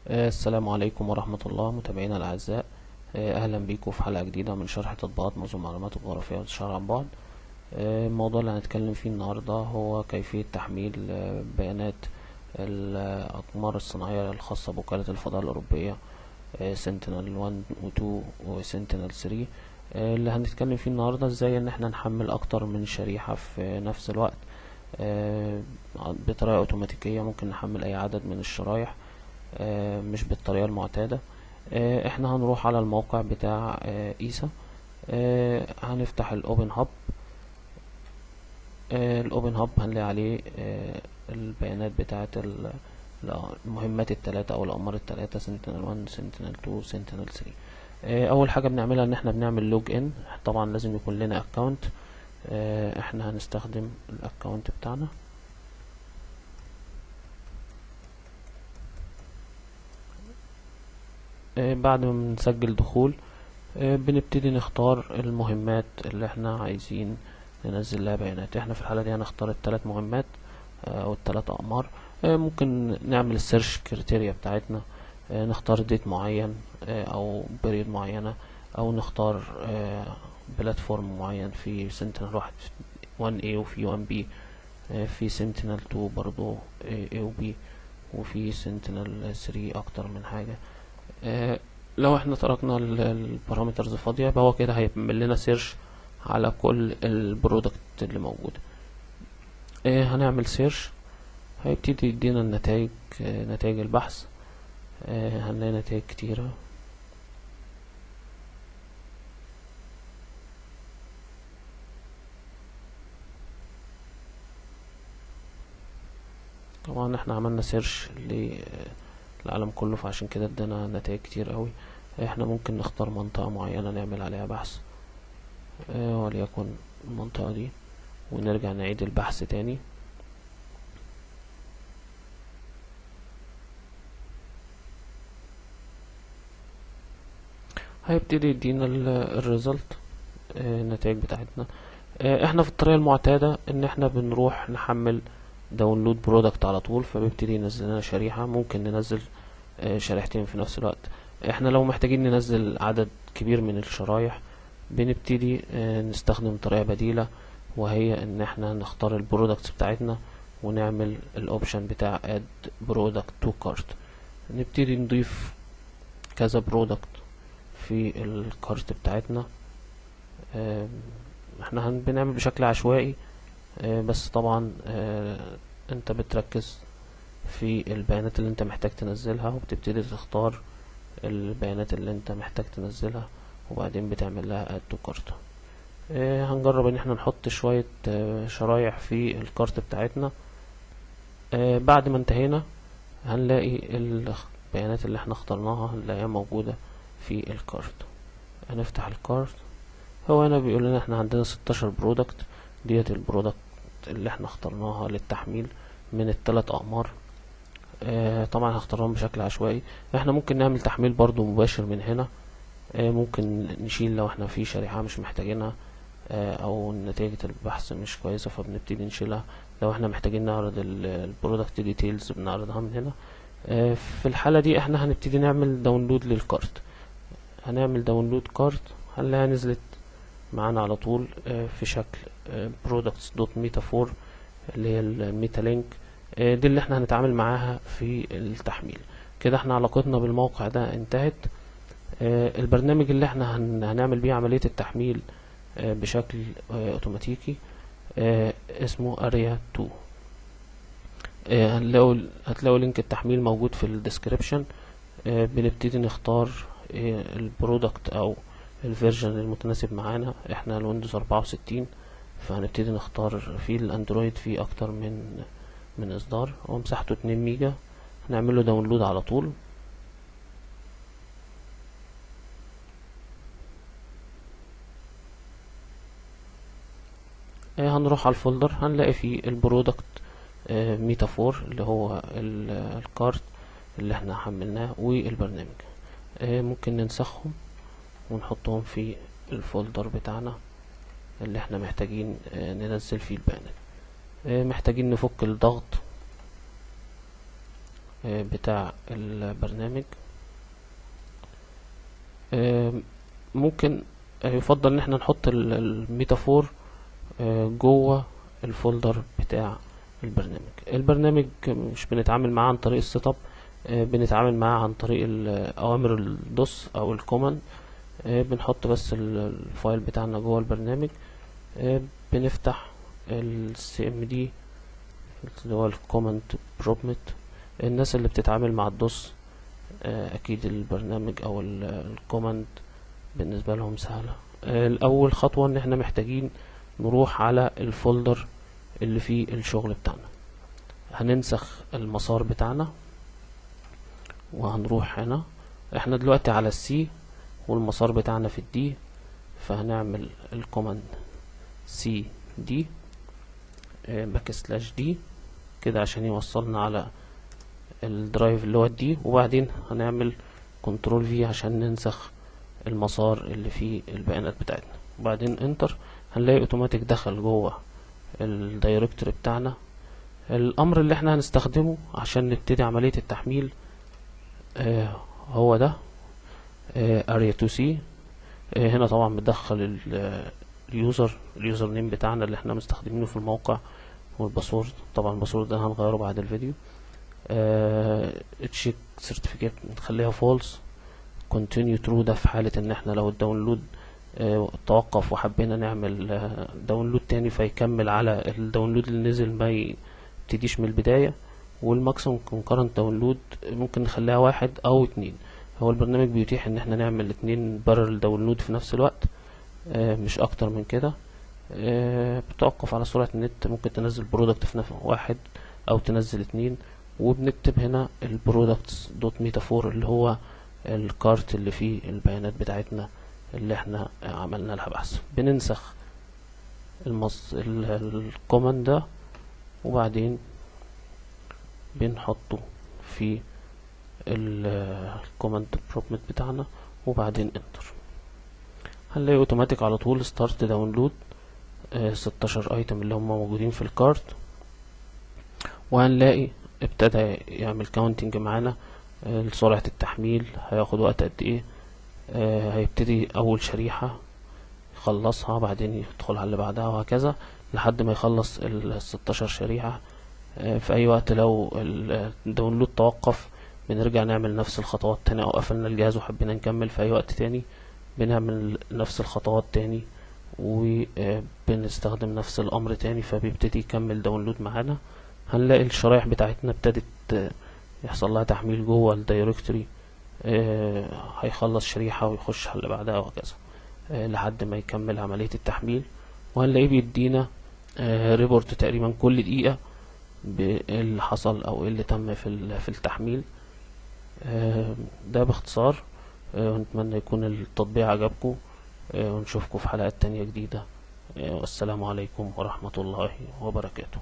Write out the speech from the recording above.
السلام عليكم ورحمة الله متابعينا الأعزاء. أهلا بيكم في حلقة جديدة من شرح تطبيقات نظم المعلومات الجغرافية والإشعار عن بعد. الموضوع اللي هنتكلم فيه النهاردة هو كيفية تحميل بيانات الأقمار الصناعية الخاصة بوكالة الفضاء الأوروبية سنتينل 1 و 2 وسنتينل 3. اللي هنتكلم فيه النهاردة ازاي ان احنا نحمل اكتر من شريحة في نفس الوقت بطريقة اوتوماتيكية. ممكن نحمل اي عدد من الشرايح مش بالطريقة المعتادة. احنا هنروح على الموقع بتاع ايسا. هنفتح الاوبن هاب. الاوبن هاب هنلاقي عليه البيانات بتاعة المهمات التلاتة او الاقمار التلاتة سنتينل 1 سنتينل 2 سنتينل 3. اول حاجة بنعملها ان احنا بنعمل لوج ان. طبعا لازم يكون لنا اكونت. احنا هنستخدم الاكونت بتاعنا. بعد ما بنسجل دخول بنبتدي نختار المهمات اللي احنا عايزين ننزل لها بيانات. احنا في الحالة دي هنختار الثلاث مهمات او الثلاث اقمار. ممكن نعمل السيرش كريتيريا بتاعتنا، نختار ديت معين او بريد معينة، او نختار بلاتفورم معين في سنتينل 1A وفي 1B، في سنتينل 2 برضو A و B، وفي سنتينل 3 اكتر من حاجة. لو احنا تركنا البارامترز فاضية يبقى هو كده هيعمل لنا سيرش على كل البرودكت اللي موجودة. هنعمل سيرش، هيبتدي يدينا النتائج، نتائج البحث. هنلاقي نتائج كتيرة. طبعا احنا عملنا سيرش للعالم كله، فعشان كده ادانا نتائج كتير قوي. احنا ممكن نختار منطقة معينة نعمل عليها بحث، وليكن المنطقة دي، ونرجع نعيد البحث تاني. هيبتدي يدينا الريزلت، النتائج بتاعتنا. احنا في الطريقة المعتادة ان احنا بنروح نحمل داونلود برودكت على طول، فبيبتدي ينزل لنا شريحة. ممكن ننزل شريحتين في نفس الوقت. احنا لو محتاجين ننزل عدد كبير من الشرايح بنبتدي نستخدم طريقة بديلة، وهي ان احنا نختار البرودكتس بتاعتنا ونعمل الاوبشن بتاع add product to cart. نبتدي نضيف كذا برودكت في الكارت بتاعتنا. احنا بنعمل بشكل عشوائي، بس طبعا انت بتركز في البيانات اللي انت محتاج تنزلها، وبتبتدي تختار البيانات اللي انت محتاج تنزلها، وبعدين بتعمل لها اد تو كارت. هنجرب ان احنا نحط شوية شرايح في الكارت بتاعتنا. بعد ما انتهينا هنلاقي البيانات اللي احنا اخترناها هنلاقيها موجودة في الكارت. هنفتح الكارت. هو هنا بيقول لنا احنا عندنا 16 برودكت. ديت البرودكت اللي احنا اخترناها للتحميل من الثلاث اقمار. طبعا هختارهم بشكل عشوائي. احنا ممكن نعمل تحميل برضو مباشر من هنا. ممكن نشيل لو احنا في شريحة مش محتاجينها، او نتيجة البحث مش كويسة فبنبتدي نشيلها. لو احنا محتاجين نعرض البرودكت ديتيلز بنعرضها من هنا. في الحالة دي احنا هنبتدي نعمل داونلود للكارت. هنعمل داونلود كارت، هنلاقيها نزلت معانا على طول في شكل products.metaphor اللي هي الميتا لينك. دي اللي احنا هنتعامل معاها في التحميل. كده احنا علاقتنا بالموقع ده انتهت. البرنامج اللي احنا هنعمل بيه عملية التحميل بشكل اوتوماتيكي اسمه اريا 2. هتلاقوا لينك التحميل موجود في الديسكريبشن. بنبتدي نختار البرودكت او الفيرجن المتناسب معانا. احنا الويندوز 64، فهنبتدي نختار. في الاندرويد في اكتر من اصدار، هو مساحته 2 ميجا. هنعمله داونلود على طول. هنروح على الفولدر، هنلاقي فيه البرودكت ميتافور اللي هو الكارت اللي احنا حملناه والبرنامج. ممكن ننسخهم ونحطهم في الفولدر بتاعنا اللي احنا محتاجين ننزل فيه البيانات. محتاجين نفك الضغط. بتاع البرنامج. ممكن يفضل ان احنا نحط الميتافور جوه الفولدر بتاع البرنامج مش بنتعامل معاه عن طريق السيت اب، بنتعامل معاه عن طريق اوامر الدوس او الكوماند. بنحط بس الفايل بتاعنا جوه البرنامج، بنفتح CMD اللي هو الكوماند بروبمت. الناس اللي بتتعامل مع الدوس اكيد البرنامج او الكوماند بالنسبة لهم سهلة. الاول خطوة ان احنا محتاجين نروح على الفولدر اللي فيه الشغل بتاعنا. هننسخ المسار بتاعنا وهنروح هنا. احنا دلوقتي على السي والمسار بتاعنا في الدي، فهنعمل الكوماند سي دي \d كده عشان يوصلنا على الدرايف اللي هو الدي، وبعدين هنعمل كنترول في عشان ننسخ المسار اللي فيه البيانات بتاعتنا، وبعدين انتر. هنلاقي اوتوماتيك دخل جوه الدايركتوري بتاعنا. الامر اللي احنا هنستخدمه عشان نبتدي عملية التحميل هو ده area2c. هنا طبعا بندخل اليوزر نيم بتاعنا اللي احنا مستخدمينه في الموقع، والباسورد. طبعا الباسورد ده هنغيره بعد الفيديو. تشيك سيرتيفيكيت نخليها فولس. continue true ده في حالة ان احنا لو الداونلود توقف وحبينا نعمل داونلود تاني فيكمل على الداونلود اللي نزل، ما يبتديش من البداية. والماكسيموم كونكرنت داونلود ممكن نخليها 1 أو 2. هو البرنامج بيتيح ان احنا نعمل 2 بارل داونلود في نفس الوقت، مش اكتر من كده. بتوقف على سرعة النت. ممكن تنزل برودكت في نفس 1 او تنزل 2. وبنكتب هنا البرودكتس دوت ميتافور اللي هو الكارت اللي فيه البيانات بتاعتنا اللي احنا عملنا لها بحث. بننسخ الكوماند ده وبعدين بنحطه في الكوماند بروبمت بتاعنا وبعدين انتر. هنلاقي اوتوماتيك على طول ستارت داونلود 16 ايتم اللي هم موجودين في الكارت، وهنلاقي ابتدى يعمل كاونتنج معانا لسرعة التحميل. هياخد وقت قد ايه؟ هيبتدي اول شريحة يخلصها بعدين يدخل على اللي بعدها وهكذا لحد ما يخلص ال16 شريحة. في اي وقت لو الداونلود توقف بنرجع نعمل نفس الخطوات تاني، او قفلنا الجهاز وحبينا نكمل في اي وقت تاني بنعمل نفس الخطوات تاني وبنستخدم نفس الامر تاني، فبيبتدي يكمل داونلود معانا. هنلاقي الشرايح بتاعتنا ابتدت يحصل لها تحميل جوه الدايركتوري. هيخلص شريحة ويخش على اللي بعدها وهكذا لحد ما يكمل عملية التحميل. وهنلاقيه بيدينا ريبورت تقريبا كل دقيقة اللي حصل او اللي تم في التحميل. ده باختصار. ونتمنى يكون التطبيق عجبكم، ونشوفكم في حلقات تانية جديدة. والسلام عليكم ورحمة الله وبركاته.